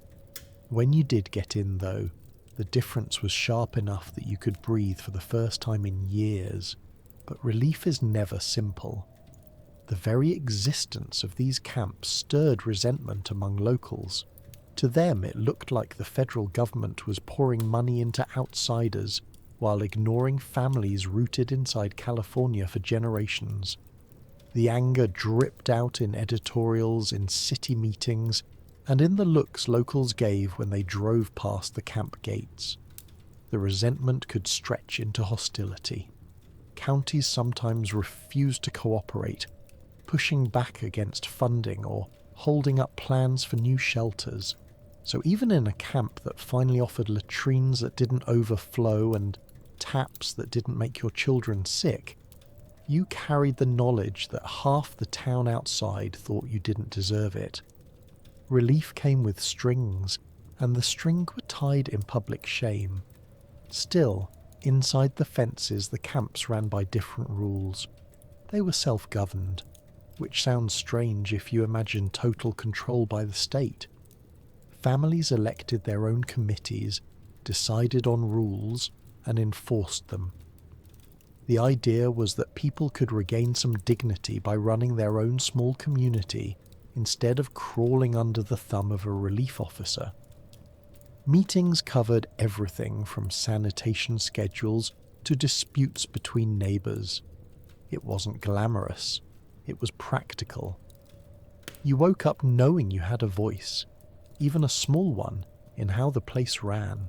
When you did get in, though, the difference was sharp enough that you could breathe for the first time in years. But relief is never simple. The very existence of these camps stirred resentment among locals. To them, it looked like the federal government was pouring money into outsiders while ignoring families rooted inside California for generations. The anger dripped out in editorials, in city meetings, and in the looks locals gave when they drove past the camp gates. The resentment could stretch into hostility. Counties sometimes refused to cooperate, pushing back against funding or holding up plans for new shelters. So even in a camp that finally offered latrines that didn't overflow and taps that didn't make your children sick, you carried the knowledge that half the town outside thought you didn't deserve it. Relief came with strings, and the strings were tied in public shame. Still, inside the fences the camps ran by different rules. They were self-governed, which sounds strange if you imagine total control by the state. Families elected their own committees, decided on rules, and enforced them. The idea was that people could regain some dignity by running their own small community instead of crawling under the thumb of a relief officer. Meetings covered everything from sanitation schedules to disputes between neighbours. It wasn't glamorous, it was practical. You woke up knowing you had a voice, even a small one, in how the place ran.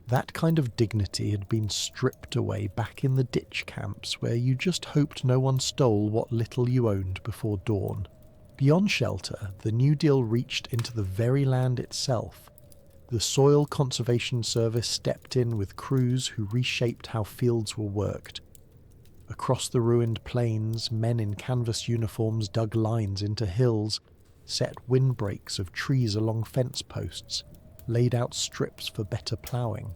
That kind of dignity had been stripped away back in the ditch camps where you just hoped no one stole what little you owned before dawn. Beyond shelter, the New Deal reached into the very land itself. The Soil Conservation Service stepped in with crews who reshaped how fields were worked. Across the ruined plains, men in canvas uniforms dug lines into hills, set windbreaks of trees along fence posts, laid out strips for better ploughing.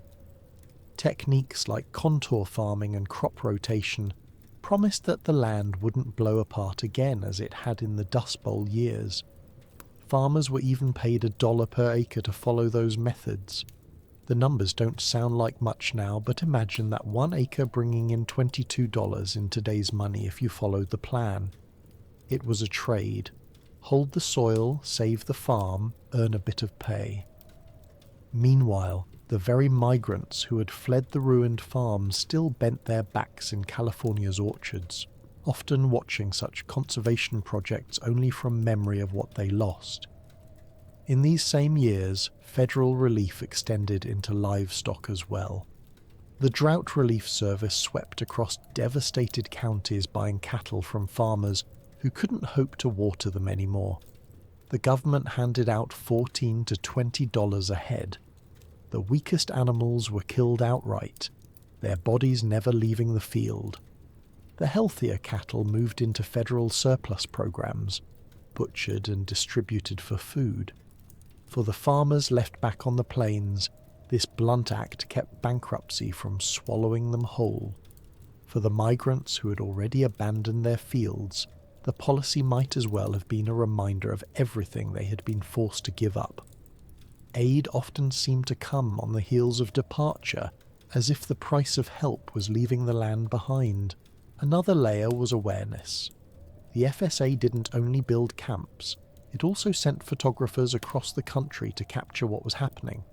Techniques like contour farming and crop rotation promised that the land wouldn't blow apart again as it had in the Dust Bowl years. Farmers were even paid $1 per acre to follow those methods. The numbers don't sound like much now, but imagine that 1 acre bringing in $22 in today's money if you followed the plan. It was a trade. Hold the soil, save the farm, earn a bit of pay. Meanwhile, the very migrants who had fled the ruined farms still bent their backs in California's orchards, often watching such conservation projects only from memory of what they lost. In these same years, federal relief extended into livestock as well. The Drought Relief Service swept across devastated counties buying cattle from farmers who couldn't hope to water them anymore. The government handed out $14 to $20 a head. The weakest animals were killed outright, their bodies never leaving the field. The healthier cattle moved into federal surplus programs, butchered and distributed for food. For the farmers left back on the plains, this blunt act kept bankruptcy from swallowing them whole. For the migrants who had already abandoned their fields, the policy might as well have been a reminder of everything they had been forced to give up. aid often seemed to come on the heels of departure, as if the price of help was leaving the land behind. Another layer was awareness. The FSA didn't only build camps, it also sent photographers across the country to capture what was happening.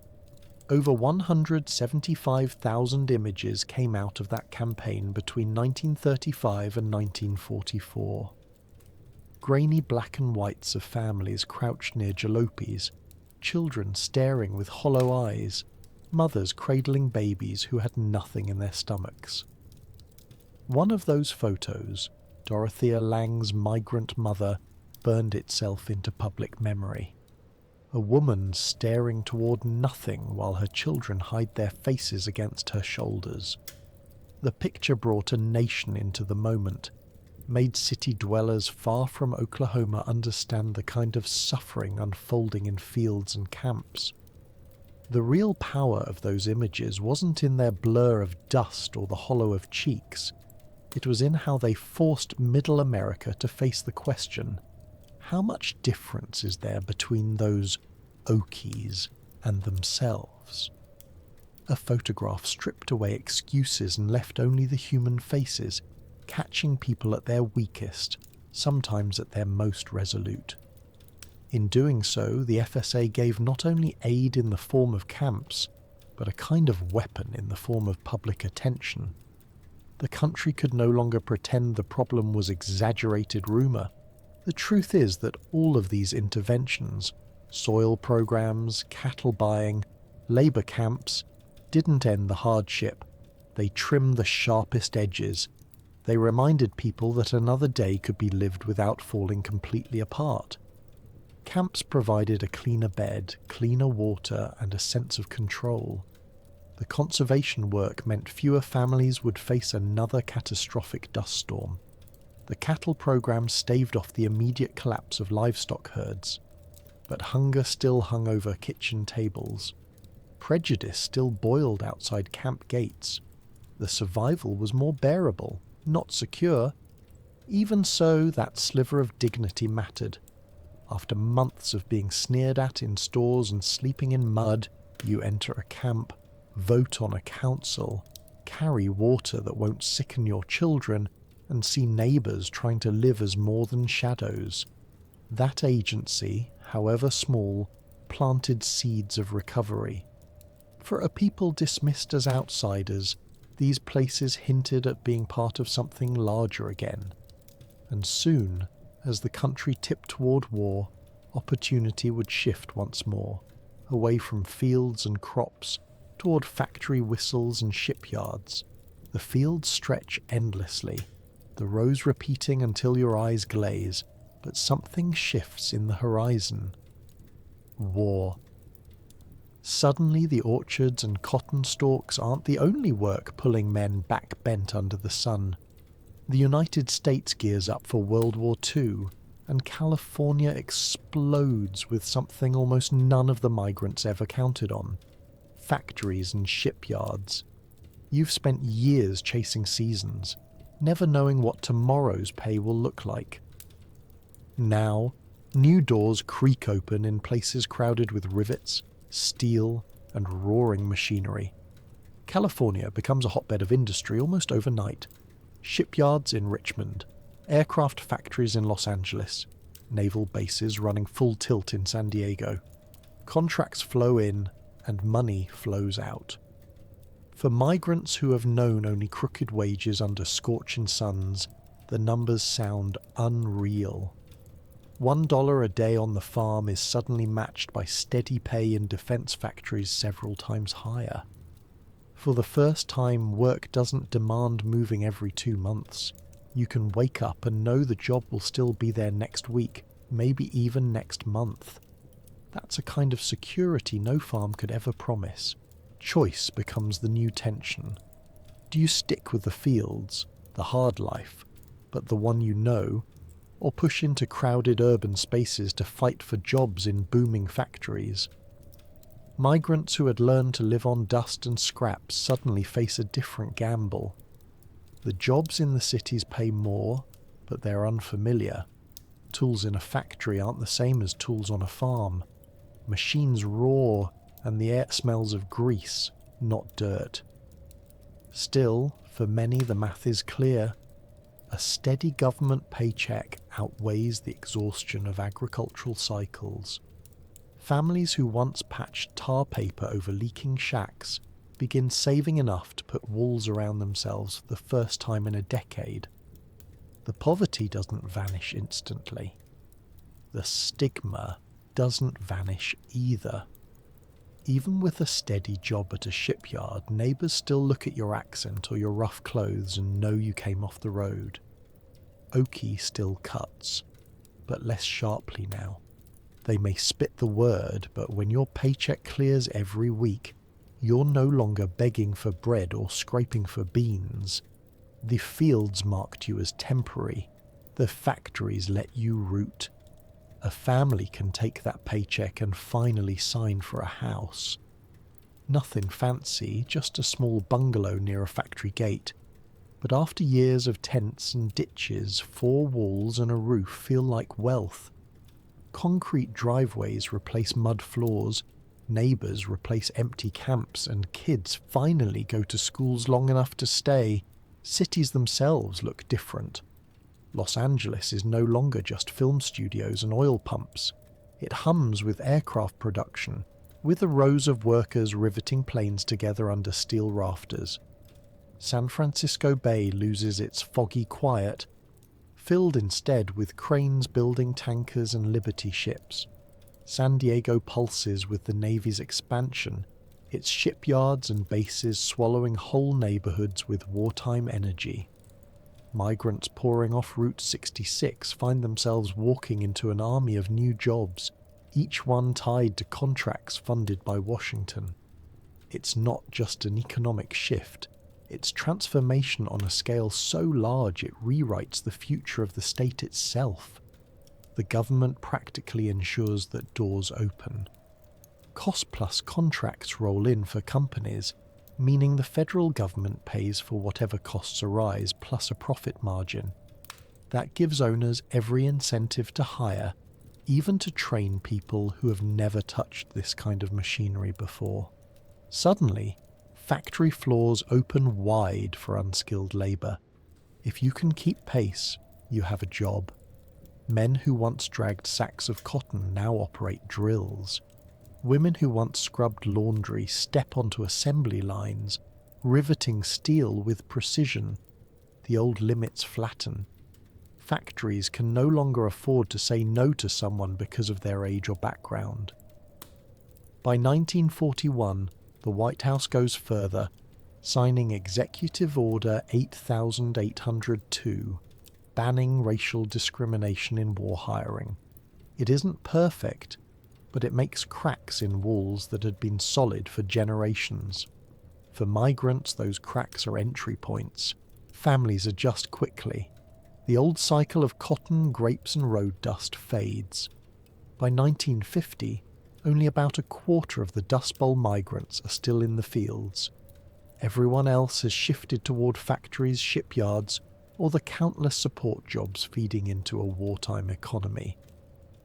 Over 175,000 images came out of that campaign between 1935 and 1944. Grainy black and whites of families crouched near jalopies, children staring with hollow eyes, mothers cradling babies who had nothing in their stomachs. One of those photos, Dorothea Lange's migrant mother, burned itself into public memory. A woman staring toward nothing while her children hide their faces against her shoulders. The picture brought a nation into the moment, made city dwellers far from Oklahoma understand the kind of suffering unfolding in fields and camps. The real power of those images wasn't in their blur of dust or the hollow of cheeks. It was in how they forced Middle America to face the question, how much difference is there between those Okies and themselves? A photograph stripped away excuses and left only the human faces, catching people at their weakest, sometimes at their most resolute. In doing so, the FSA gave not only aid in the form of camps, but a kind of weapon in the form of public attention. The country could no longer pretend the problem was exaggerated rumor. The truth is that all of these interventions, soil programs, cattle buying, labor camps, didn't end the hardship. They trimmed the sharpest edges. They reminded people that another day could be lived without falling completely apart. Camps provided a cleaner bed, cleaner water, and a sense of control. The conservation work meant fewer families would face another catastrophic dust storm. The cattle program staved off the immediate collapse of livestock herds. But hunger still hung over kitchen tables. Prejudice still boiled outside camp gates. The survival was more bearable, not secure. Even so, that sliver of dignity mattered. After months of being sneered at in stores and sleeping in mud, you enter a camp, vote on a council, carry water that won't sicken your children, and see neighbours trying to live as more than shadows. That agency, however small, planted seeds of recovery. For a people dismissed as outsiders, these places hinted at being part of something larger again. And soon, as the country tipped toward war, opportunity would shift once more, away from fields and crops, toward factory whistles and shipyards. The fields stretch endlessly, the rows repeating until your eyes glaze, but something shifts in the horizon. War. Suddenly the orchards and cotton stalks aren't the only work pulling men back bent under the sun. The United States gears up for World War II, and California explodes with something almost none of the migrants ever counted on: factories and shipyards. You've spent years chasing seasons, never knowing what tomorrow's pay will look like. Now, new doors creak open in places crowded with rivets, steel, and roaring machinery. California becomes a hotbed of industry almost overnight. Shipyards in Richmond, aircraft factories in Los Angeles, naval bases running full tilt in San Diego. Contracts flow in, and money flows out. For migrants who have known only crooked wages under scorching suns, the numbers sound unreal. $1 a day on the farm is suddenly matched by steady pay in defense factories several times higher. For the first time, work doesn't demand moving every 2 months. You can wake up and know the job will still be there next week, maybe even next month. That's a kind of security no farm could ever promise. Choice becomes the new tension. Do you stick with the fields, the hard life, but the one you know, or push into crowded urban spaces to fight for jobs in booming factories? Migrants who had learned to live on dust and scraps suddenly face a different gamble. The jobs in the cities pay more, but they're unfamiliar. Tools in a factory aren't the same as tools on a farm. Machines roar, and the air smells of grease, not dirt. Still, for many the math is clear. A steady government paycheck outweighs the exhaustion of agricultural cycles. Families who once patched tar paper over leaking shacks begin saving enough to put walls around themselves for the first time in a decade. The poverty doesn't vanish instantly. The stigma doesn't vanish either. Even with a steady job at a shipyard, neighbours still look at your accent or your rough clothes and know you came off the road. Okie still cuts, but less sharply now. They may spit the word, but when your paycheck clears every week, you're no longer begging for bread or scraping for beans. The fields marked you as temporary. The factories let you root. A family can take that paycheck and finally sign for a house. Nothing fancy, just a small bungalow near a factory gate. But after years of tents and ditches, 4 walls and a roof feel like wealth. Concrete driveways replace mud floors, neighbours replace empty camps, and kids finally go to schools long enough to stay. Cities themselves look different. Los Angeles is no longer just film studios and oil pumps. It hums with aircraft production, with the rows of workers riveting planes together under steel rafters. San Francisco Bay loses its foggy quiet, filled instead with cranes building tankers and Liberty ships. San Diego pulses with the Navy's expansion, its shipyards and bases swallowing whole neighborhoods with wartime energy. Migrants pouring off Route 66 find themselves walking into an army of new jobs, each one tied to contracts funded by Washington. It's not just an economic shift, it's transformation on a scale so large it rewrites the future of the state itself. The government practically ensures that doors open. Cost-plus contracts roll in for companies, meaning the federal government pays for whatever costs arise plus a profit margin. That gives owners every incentive to hire, even to train people who have never touched this kind of machinery before. Suddenly, factory floors open wide for unskilled labour. If you can keep pace, you have a job. Men who once dragged sacks of cotton now operate drills. Women who once scrubbed laundry step onto assembly lines, riveting steel with precision. The old limits flatten. Factories can no longer afford to say no to someone because of their age or background. By 1941, the White House goes further, signing Executive Order 8802, banning racial discrimination in war hiring. It isn't perfect, but it makes cracks in walls that had been solid for generations. For migrants, those cracks are entry points. Families adjust quickly. The old cycle of cotton, grapes and road dust fades. By 1950, only about a quarter of the Dust Bowl migrants are still in the fields. Everyone else has shifted toward factories, shipyards, or the countless support jobs feeding into a wartime economy.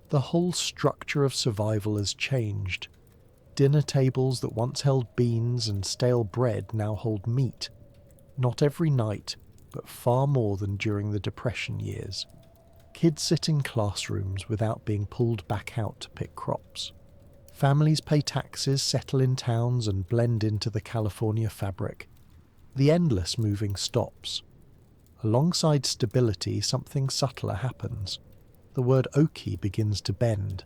The whole structure of survival has changed. Dinner tables that once held beans and stale bread now hold meat. Not every night, but far more than during the Depression years. Kids sit in classrooms without being pulled back out to pick crops. Families pay taxes, settle in towns, and blend into the California fabric. The endless moving stops. Alongside stability, something subtler happens. The word Okie begins to bend.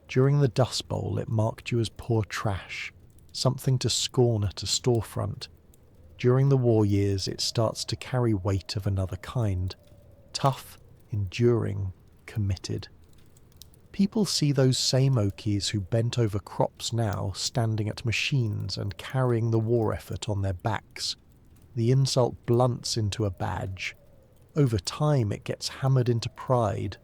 During the Dust Bowl, it marked you as poor trash, something to scorn at a storefront. During the war years, it starts to carry weight of another kind. Tough, enduring, committed. People see those same Okies who bent over crops now standing at machines and carrying the war effort on their backs. The insult blunts into a badge. Over time it gets hammered into pride.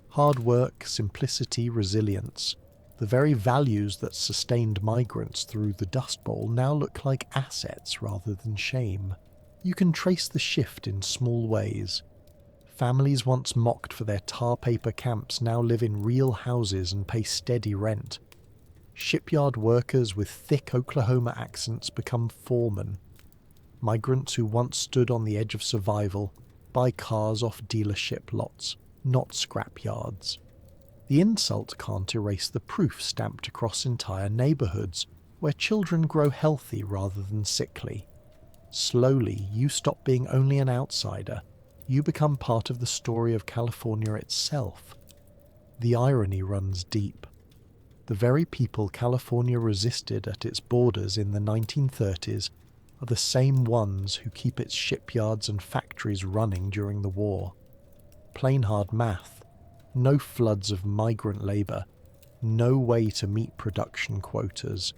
Hard work, simplicity, resilience. The very values that sustained migrants through the Dust Bowl now look like assets rather than shame. You can trace the shift in small ways. Families once mocked for their tar paper camps now live in real houses and pay steady rent. Shipyard workers with thick Oklahoma accents become foremen. Migrants who once stood on the edge of survival buy cars off dealership lots, not scrap yards. The insult can't erase the proof stamped across entire neighborhoods where children grow healthy rather than sickly. Slowly, you stop being only an outsider. You become part of the story of California itself. The irony runs deep. The very people California resisted at its borders in the 1930s are the same ones who keep its shipyards and factories running during the war. Plain hard math. No floods of migrant labor. No way to meet production quotas.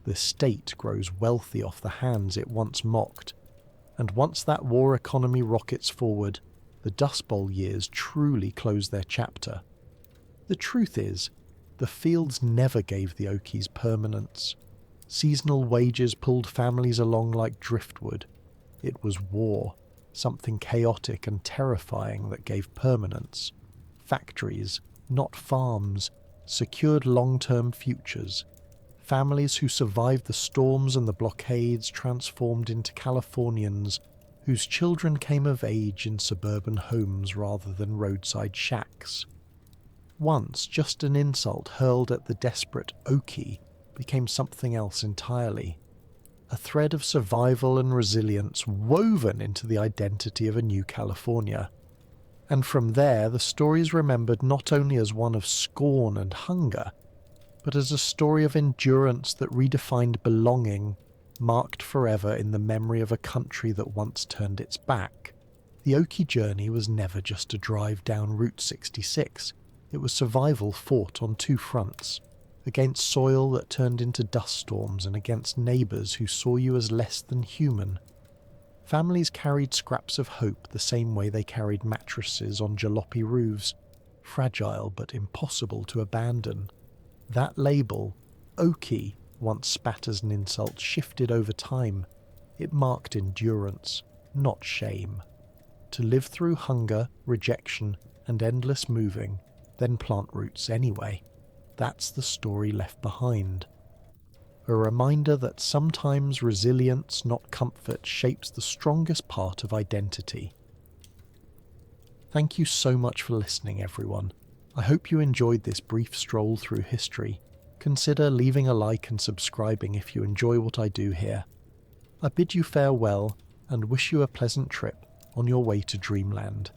The state grows wealthy off the hands it once mocked. And once that war economy rockets forward, the Dust Bowl years truly close their chapter. The truth is, the fields never gave the Okies permanence. Seasonal wages pulled families along like driftwood. It was war, something chaotic and terrifying, that gave permanence. Factories, not farms, secured long-term futures. Families who survived the storms and the blockades transformed into Californians whose children came of age in suburban homes rather than roadside shacks. Once, just an insult hurled at the desperate Okie became something else entirely. A thread of survival and resilience woven into the identity of a new California. And from there, the story is remembered not only as one of scorn and hunger, but as a story of endurance that redefined belonging, marked forever in the memory of a country that once turned its back. The Okie journey was never just a drive down Route 66. It was survival fought on two fronts, against soil that turned into dust storms and against neighbours who saw you as less than human. Families carried scraps of hope the same way they carried mattresses on jalopy roofs, fragile but impossible to abandon. That label, Okie, once spat as an insult, shifted over time. It marked endurance, not shame. To live through hunger, rejection, and endless moving, then plant roots anyway. That's the story left behind. A reminder that sometimes resilience, not comfort, shapes the strongest part of identity. Thank you so much for listening, everyone. I hope you enjoyed this brief stroll through history. Consider leaving a like and subscribing if you enjoy what I do here. I bid you farewell and wish you a pleasant trip on your way to dreamland.